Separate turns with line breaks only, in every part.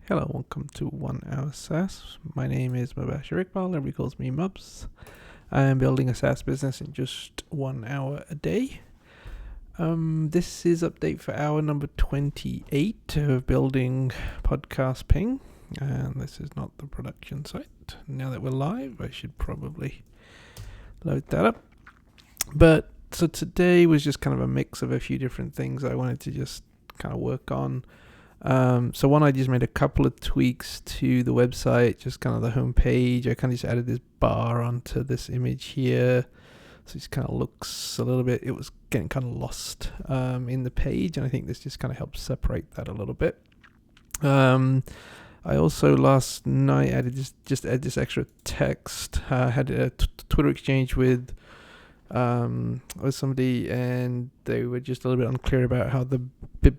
Hello, welcome to 1 Hour SaaS. My name is Mubashir Iqbal, everybody calls me Mubs. I am building a SaaS business in just 1 hour a day. This is update for hour number 28 of building podcast ping. And this is not the production site. Now that we're live, I should probably load that up. But so today was just kind of a mix of a few different things I wanted to just kind of work on. So one, I just made a couple of tweaks to the website, just kind of the home page. I kind of just added this bar onto this image here. So it kind of looks a little bit, it was getting kind of lost in the page. And I think this just kind of helps separate that a little bit. I also last night added this extra text. I had a Twitter exchange with somebody, and they were just a little bit unclear about how the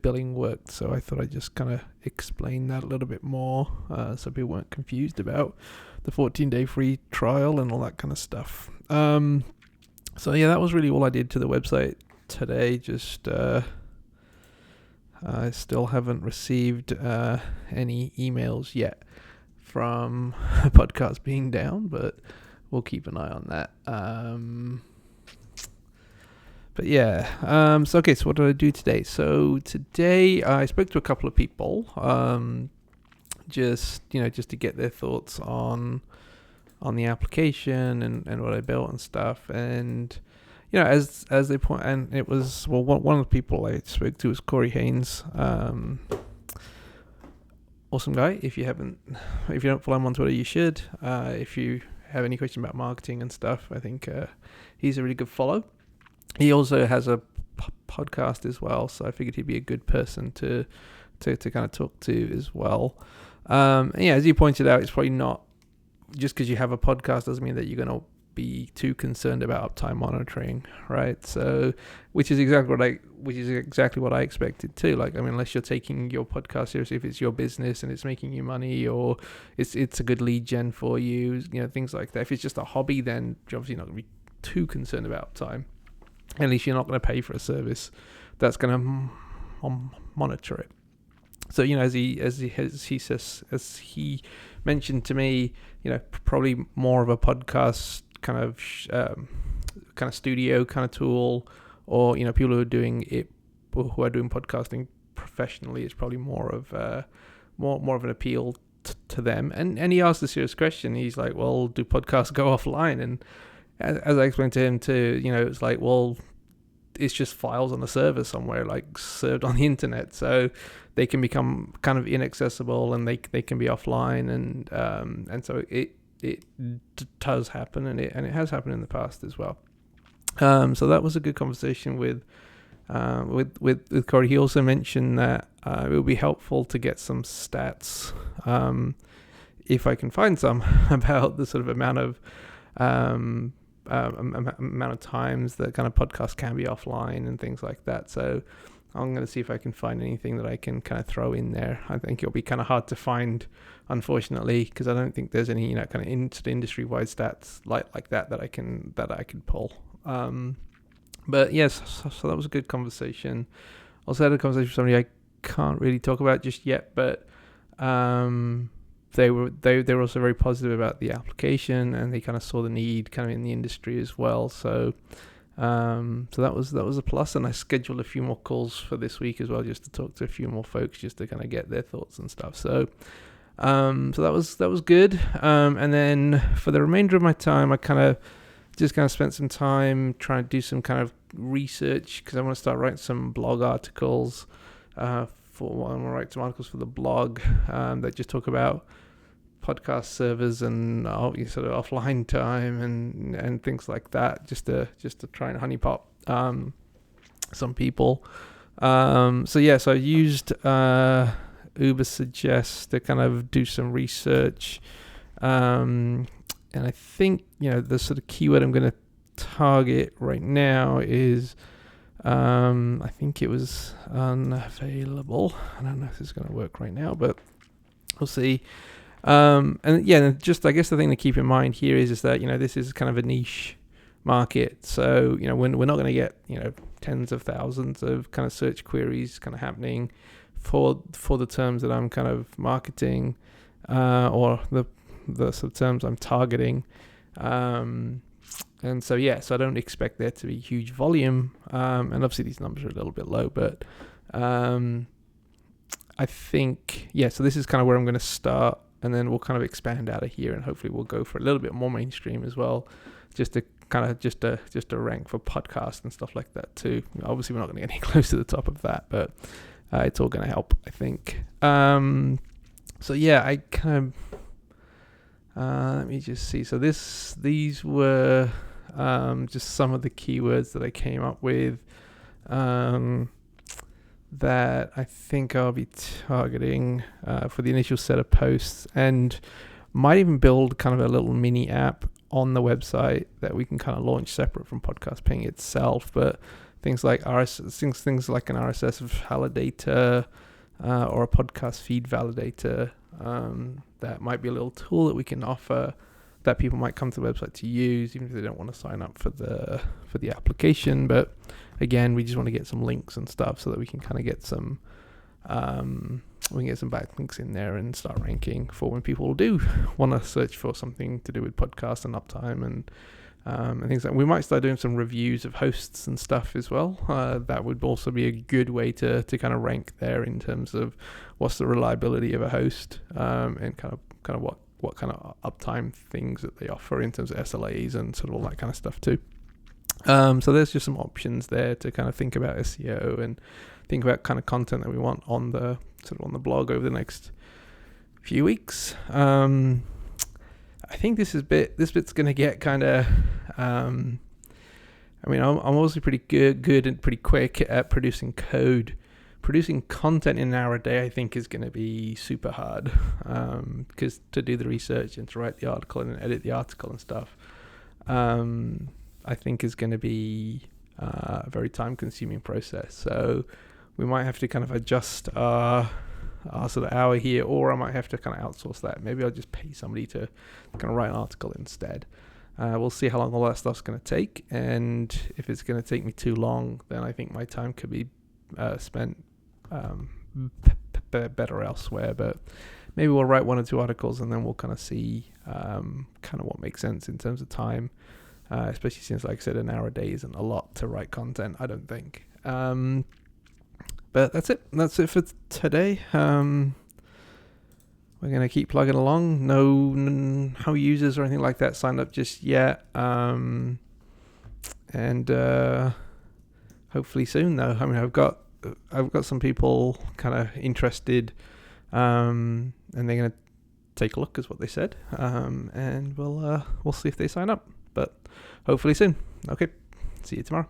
billing worked, so I thought I'd just kind of explain that a little bit more, so people weren't confused about the 14-day free trial and all that kind of stuff. So yeah, that was really all I did to the website today. Just I still haven't received any emails yet from podcasts being down, but we'll keep an eye on that. But yeah, so what did I do today? So today I spoke to a couple of people, just to get their thoughts on the application and what I built and stuff. And as they point, and it was one of the people I spoke to was Corey Haynes, awesome guy. If you don't follow him on Twitter, you should. If you have any question about marketing and stuff, I think he's a really good follow. He also has a podcast as well, so I figured he'd be a good person to kind of talk to as well. And yeah, as you pointed out, it's probably not just because you have a podcast doesn't mean that you're going to be too concerned about uptime monitoring, right? So, which is exactly what I expected too. Like, I mean, unless you're taking your podcast seriously, if it's your business and it's making you money, or it's a good lead gen for you, things like that. If it's just a hobby, then you're obviously not going to be too concerned about uptime. At least you're not going to pay for a service that's going to monitor it. So as he mentioned to me, probably more of a podcast kind of studio kind of tool, or people who are doing it, or who are doing podcasting professionally, is probably more of an appeal to them. And he asked a serious question. He's like, well, do podcasts go offline? And as I explained to him too, it's like, well, it's just files on a server somewhere, like served on the internet, so they can become kind of inaccessible, and they can be offline, and so it does happen, and it has happened in the past as well. So that was a good conversation with Corey. He also mentioned that it would be helpful to get some stats, if I can find some, about the sort of amount of times that kind of podcast can be offline and things like that. So I'm going to see if I can find anything that I can kind of throw in there. I think it'll be kind of hard to find, unfortunately, because I don't think there's any kind of industry-wide stats like that I can pull. But yes, so that was a good conversation. Also had a conversation with somebody I can't really talk about just yet, but they were also very positive about the application, and they kind of saw the need kind of in the industry as well. So that was a plus, and I scheduled a few more calls for this week as well, just to talk to a few more folks, just to kind of get their thoughts and stuff. So that was good. And then for the remainder of my time, I kind of spent some time trying to do some kind of research, because I want to start writing some blog articles. I want to write some articles for the blog that just talk about podcast servers and sort of offline time and things like that, just to try and honeypot some people. So I used Uber Suggest to kind of do some research, and I think the sort of keyword I'm going to target right now is I think it was unavailable. I don't know if this is going to work right now, but we'll see. And just I guess the thing to keep in mind here is that this is kind of a niche market, so we're not going to get tens of thousands of kind of search queries kind of happening for the terms that I'm kind of marketing, or the sort of terms I'm targeting. And so I don't expect there to be huge volume. And obviously these numbers are a little bit low, but I think so this is kind of where I'm going to start, and then we'll kind of expand out of here, and hopefully we'll go for a little bit more mainstream as well, just to kind of just to rank for podcasts and stuff like that too. Obviously we're not going to get any close to the top of that, but it's all going to help, I think. I kind of let me just see. So these were just some of the keywords that I came up with that I think I'll be targeting for the initial set of posts, and might even build kind of a little mini app on the website that we can kind of launch separate from Podcast Ping itself. But things like things like an RSS validator or a podcast feed validator, that might be a little tool that we can offer that people might come to the website to use, even if they don't want to sign up for the application. But again, we just want to get some links and stuff so that we can kind of get some backlinks in there and start ranking for when people do want to search for something to do with podcast and uptime and things like. We might start doing some reviews of hosts and stuff as well. That would also be a good way to kind of rank there in terms of what's the reliability of a host, and kind of what kind of uptime things that they offer in terms of SLAs and sort of all that kind of stuff too. So there's just some options there to kind of think about SEO and think about kind of content that we want on the blog over the next few weeks. I think this bit's going to get kind of, I'm obviously pretty good and pretty quick at producing code. Producing content in an hour a day, I think, is going to be super hard, because to do the research and to write the article and edit the article and stuff, I think is going to be a very time-consuming process. So we might have to kind of adjust our sort of hour here, or I might have to kind of outsource that. Maybe I'll just pay somebody to kind of write an article instead. We'll see how long all that stuff's going to take, and if it's going to take me too long, then I think my time could be spent better elsewhere. But maybe we'll write 1 or 2 articles, and then we'll kind of see kind of what makes sense in terms of time, especially since, like I said, an hour a day isn't a lot to write content, I don't think. But that's it for today. We're going to keep plugging along. No users or anything like that signed up just yet, and hopefully soon though. I mean, I've got some people kind of interested, and they're going to take a look, is what they said, and we'll see if they sign up, but hopefully soon. Okay, see you tomorrow.